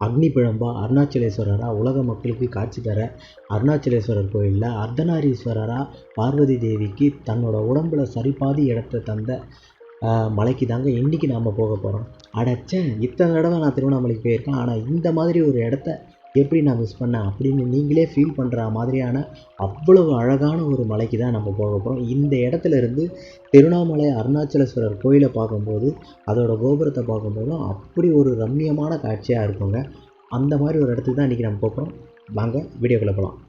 அக்னி பிழம்பா அருணாச்சலேஸ்வரராக உலக மக்களுக்கு காட்சி தர அருணாச்சலேஸ்வரர் கோயிலில் அர்த்தநாரீஸ்வரராக பார்வதி தேவிக்கு தன்னோட உடம்புல சரிபாதி இடத்த தந்த மலைக்கு தாங்க இன்றைக்கி நாம் போக போகிறோம். அடச்சேன், இத்தனை தடவை நான் திருவண்ணாமலைக்கு போயிருக்கேன், ஆனால் இந்த மாதிரி ஒரு இடத்த எப்படி நான் மிஸ் பண்ணேன் அப்படின்னு நீங்களே ஃபீல் பண்ணுற மாதிரியான அவ்வளவு அழகான ஒரு மலைக்கு தான் நம்ம போக போகிறோம். இந்த இடத்துல இருந்து திருவண்ணாமலை அருணாச்சலேஸ்வரர் கோயிலை பார்க்கும்போது, அதோடய கோபுரத்தை பார்க்கும்போதும் அப்படி ஒரு ரம்மியமான காட்சியாக இருக்குங்க. அந்த மாதிரி ஒரு இடத்துக்கு தான் இன்றைக்கி நம்ம போகிறோம். வாங்க வீடியோக்குள்ளே போகலாம்.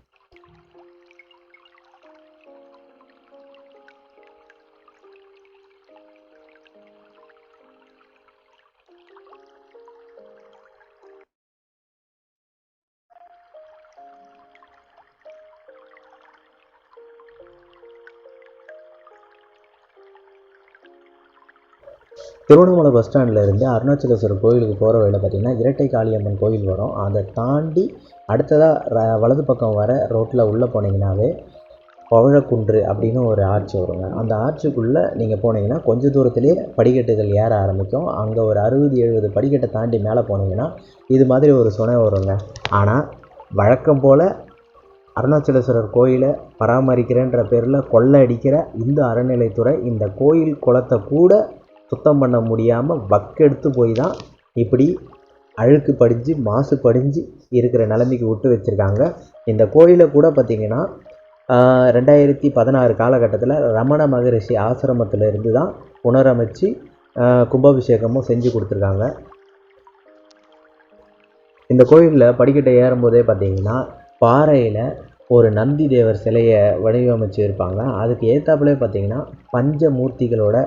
திருவண்ணாமலை பஸ் ஸ்டாண்டில் இருந்து அருணாச்சலேஸ்வரர் கோயிலுக்கு போகிற வழியில் பார்த்திங்கன்னா இரட்டை காளியம்மன் கோயில் வரும். அதை தாண்டி அடுத்ததாக வலது பக்கம் வர ரோட்டில் உள்ளே போனீங்கன்னாவே பவழக்குன்று அப்படின்னு ஒரு ஆர்ச் வருங்க. அந்த ஆர்ச்சுக்குள்ளே நீங்கள் போனீங்கன்னா கொஞ்சம் தூரத்துலேயே படிக்கட்டுகள் ஏற ஆரம்பிக்கும். அங்கே ஒரு 60-70 படிக்கட்டை தாண்டி மேலே போனீங்கன்னா இது மாதிரி ஒரு சுனை வருங்க. ஆனால் வழக்கம் போல் அருணாச்சலேஸ்வரர் கோயிலை பராமரிக்கிறேன்ற பேரில் கொள்ளை அடிக்கிற இந்த அறநிலைத்துறை இந்த கோயில் குளத்தை கூட சுத்தம் பண்ண முடியாமல் வக்கெடுத்து போய் தான் இப்படி அழுக்கு படிஞ்சு மாசு படிஞ்சு இருக்கிற நிலைமைக்கு விட்டு வச்சுருக்காங்க. இந்த கோயிலை கூட பார்த்திங்கன்னா 2016 காலகட்டத்தில் ரமண மகரிஷி ஆசிரமத்தில் இருந்து தான் புனரமைச்சு கும்பாபிஷேகமும் செஞ்சு கொடுத்துருக்காங்க. இந்த கோயிலில் படிக்கட்டை ஏறும்போதே பார்த்திங்கன்னா பாறையில் ஒரு நந்தி தேவர் சிலையை வடிவமைச்சு இருப்பாங்க. அதுக்கு ஏற்றாப்புலே பார்த்திங்கன்னா பஞ்சமூர்த்திகளோட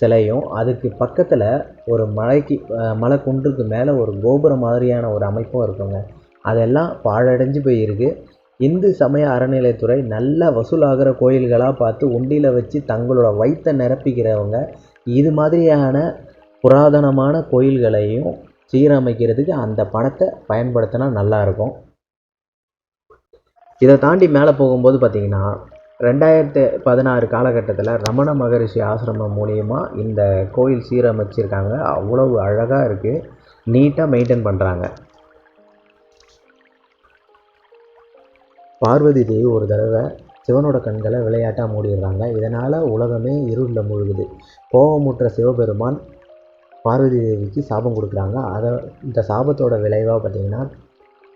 சிலையும், அதுக்கு பக்கத்தில் ஒரு மலை குன்றுக்கு மேலே ஒரு கோபுரம் மாதிரியான ஒரு அமைப்பும் இருக்குங்க. அதெல்லாம் பாழடைஞ்சு போயிருக்கு. இந்து சமய அறநிலையத்துறை நல்ல வசூலாகிற கோயில்களாக பார்த்து உண்டியில் வச்சு தங்களோட வயிற்றை நிரப்பிக்கிறவங்க இது மாதிரியான புராதனமான கோயில்களையும் சீரமைக்கிறதுக்கு அந்த பணத்தை பயன்படுத்தினா நல்லாயிருக்கும். இதை தாண்டி மேலே போகும்போது பார்த்திங்கன்னா 2016 காலகட்டத்தில் ரமண மகரிஷி ஆசிரமம் மூலியமாக இந்த கோயில் சீரமைச்சிருக்காங்க. அவ்வளவு அழகாக இருக்குது, நீட்டாக மெயின்டைன் பண்ணுறாங்க. பார்வதி தேவி ஒரு தடவை சிவனோட கண்களை விளையாட்டாக மூடிடுறாங்க. இதனால் உலகமே இருளில் மூழ்குது. கோபமுற்ற சிவபெருமான் பார்வதி தேவிக்கு சாபம் கொடுக்குறாங்க. இந்த சாபத்தோட விளைவாக பார்த்திங்கன்னா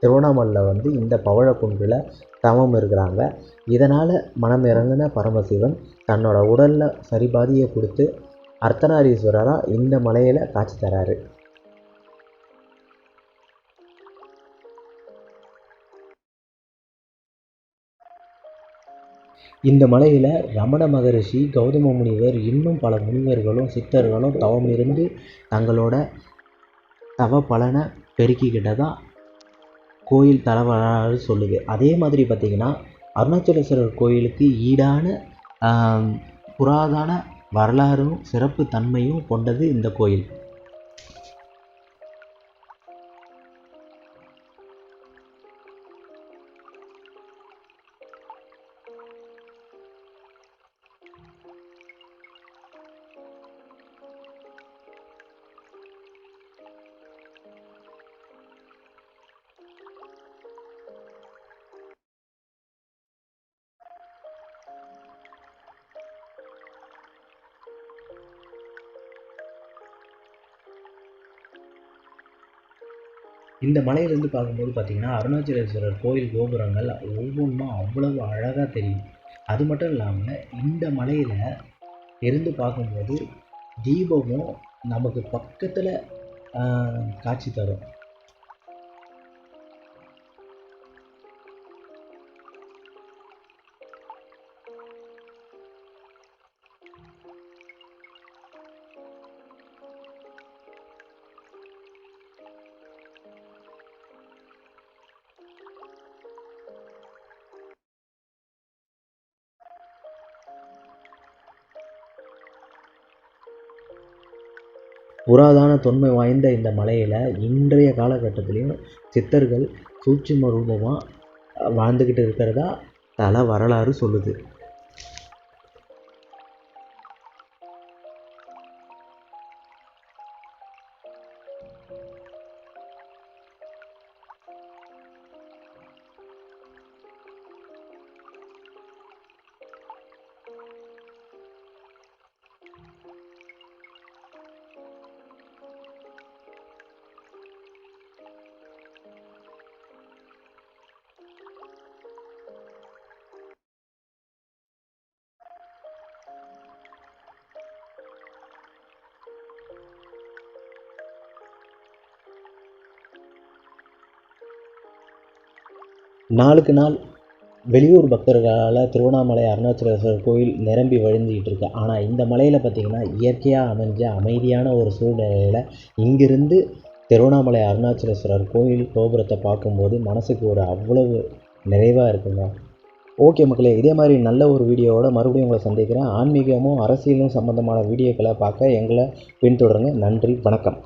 திருவண்ணாமலையில் இந்த பவழக்குன்றில் தவம் இருக்கிறாங்க. இதனால் மனம் இறங்கின பரமசிவன் தன்னோட உடலில் சரிபாதியை கொடுத்து அர்த்தநாரீஸ்வரராக இந்த மலையில் காட்சி தராரு. இந்த மலையில் ரமண மகரிஷி, கௌதம முனிவர், இன்னும் பல முனிவர்களும் சித்தர்களும் தவம் இருந்து தங்களோட தவ பலனை பெருக்கிக்கிட்டதாக கோயில் தலவரலாறு சொல்லுது. அதே மாதிரி பார்த்திங்கன்னா அருணாச்சலேஸ்வரர் கோயிலுக்கு ஈடான புராதன வரலாறும் சிறப்பு தன்மையும் கொண்டது இந்த கோயில். இந்த மலையிலேருந்து பார்க்கும்போது பார்த்திங்கன்னா அருணாச்சலேஸ்வரர் கோயில் கோபுரங்கள் ஒவ்வொன்றும் அவ்வளவு அழகாக தெரியும். அது மட்டும் இல்லாமல் இந்த மலையில் இருந்து பார்க்கும்போது தீபமும் நமக்கு பக்கத்தில் காட்சி தரும். புராதன தொன்மை வாய்ந்த இந்த மலையில் இன்றைய காலகட்டத்திலையும் சித்தர்கள் சூட்சும ரூபமாக வாழ்ந்துக்கிட்டு இருக்கிறதா தல வரலாறு சொல்லுது. நாளுக்கு நாள் வெளியூர் பக்தர்களால் திருவண்ணாமலை அருணாச்சலேஸ்வரர் கோயில் நிரம்பி வழிஞ்சிக்கிட்டு இருக்கு. ஆனால் இந்த மலையில் பார்த்திங்கன்னா இயற்கையாக அமைஞ்ச அமைதியான ஒரு சூழ்நிலையில் இங்கிருந்து திருவண்ணாமலை அருணாச்சலேஸ்வரர் கோயில் கோபுரத்தை பார்க்கும்போது மனசுக்கு ஒரு அவ்வளவு நிறைவாக இருக்குங்க. ஓகே மக்களே, இதே மாதிரி நல்ல ஒரு வீடியோவோட மறுபடியும் உங்களை சந்திக்கிறேன். ஆன்மீகமும் அரசியலும் சம்பந்தமான வீடியோக்களை பார்க்க எங்களை பின்தொடருங்க. நன்றி, வணக்கம்.